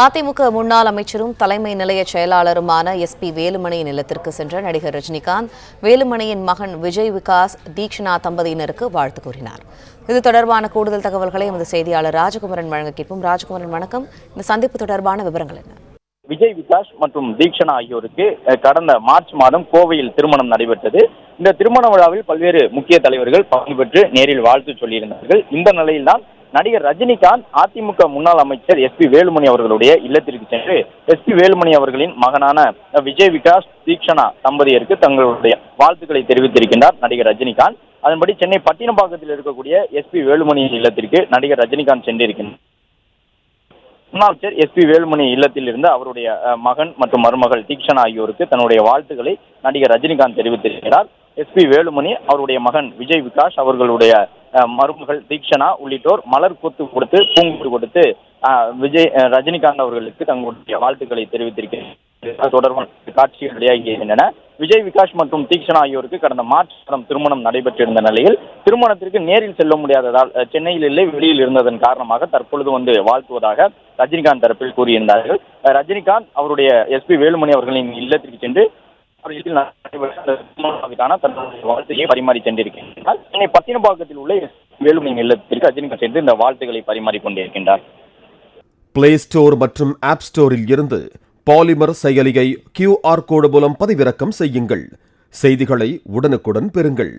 அதிமுக முன்னாள் அமைச்சரும் தலைமை நிலைய செயலாளருமான எஸ்பி வேலுமணியின் இல்லத்திற்கு சென்ற நடிகர் ரஜினிகாந்த் வேலுமணியின் மகன் விஜய் விகாஸ் தீக்ஷனா தம்பதியினருக்கு வாழ்த்து கூறினார். இது தொடர்பான கூடுதல் தகவல்களை எமது செய்தியாளர் ராஜகுமரன் வழங்க கேட்போம். ராஜகுமரன், வணக்கம். இந்த சந்திப்பு தொடர்பான விவரங்கள் என்ன? விஜய் விகாஸ் மற்றும் தீக்ஷனா ஆகியோருக்கு கடந்த மார்ச் மாதம் கோவையில் திருமணம் நடைபெற்றது. இந்த திருமண விழாவில் பல்வேறு முக்கிய தலைவர்கள் பங்கு பெற்று நேரில் வாழ்த்து சொல்லியிருந்தார்கள். இந்த நிலையில்தான் நடிகர் ரஜினிகாந்த் அதிமுக முன்னாள் அமைச்சர் எஸ்பி வேலுமணி அவர்களுடைய இல்லத்திற்கு சென்று எஸ்பி வேலுமணி அவர்களின் மகனான விஜய் விகாஸ் தீக்ஷனா தம்பதியருக்கு தங்களுடைய வாழ்த்துக்களை தெரிவித்திருக்கின்றார் நடிகர் ரஜினிகாந்த். அதன்படி சென்னை பட்டினப்பாக்கத்தில் இருக்கக்கூடிய எஸ்பி வேலுமணியின் இல்லத்திற்கு நடிகர் ரஜினிகாந்த் சென்றிருக்கின்றார். முன்னாள் அமைச்சர் எஸ்பி வேலுமணி இல்லத்தில் இருந்து அவருடைய மகன் மற்றும் மருமகள் தீக்ஷனா ஆகியோருக்கு தன்னுடைய வாழ்த்துக்களை நடிகர் ரஜினிகாந்த் தெரிவித்திருக்கிறார். எஸ்பி வேலுமணி, அவருடைய மகன் விஜய் விகாஸ், அவர்களுடைய மருமகள் தீக்ஷனா உள்ளிட்டோர் மலர் கொத்து கொடுத்து பூங்கொத்து கொடுத்து ரஜினிகாந்த் அவர்களுக்கு தங்களுடைய வாழ்த்துக்களை தெரிவித்திருக்கிறார். தொடர்பான காட்சிகள் வெளியாகியிருக்கின்றன. விஜய் விகாஸ் மற்றும் தீக்ஷனா ஆகியோருக்கு கடந்த மார்ச் மாதம் திருமணம் நடைபெற்றிருந்த நிலையில் திருமணத்திற்கு நேரில் செல்ல முடியாததால் சென்னையில் இல்லை, வெளியில் இருந்ததன் காரணமாக தற்பொழுது வாழ்த்துவதாக ரஜினிகாந்த் தரப்பில் கூறியிருந்தார்கள். ரஜினிகாந்த் அவருடைய எஸ்பி வேலுமணி அவர்களின் இல்லத்திற்கு சென்று வாழ்த்துக்களை பரிமாறி சென்றிருக்கின்றார். சென்னை பட்டினப்பாக்கத்தில் உள்ள வேலுமணி இல்லத்திற்கு ரஜினிகாந்த் சென்று இந்த வாழ்த்துக்களை பரிமாறிக் கொண்டிருக்கின்றார். பிளே ஸ்டோர் மற்றும் ஆப் ஸ்டோரில் இருந்து பாலிமர் செயலியை QR கோடு மூலம் பதிவிறக்கம் செய்யுங்கள். செய்திகளை உடனுக்குடன் பெறுங்கள்.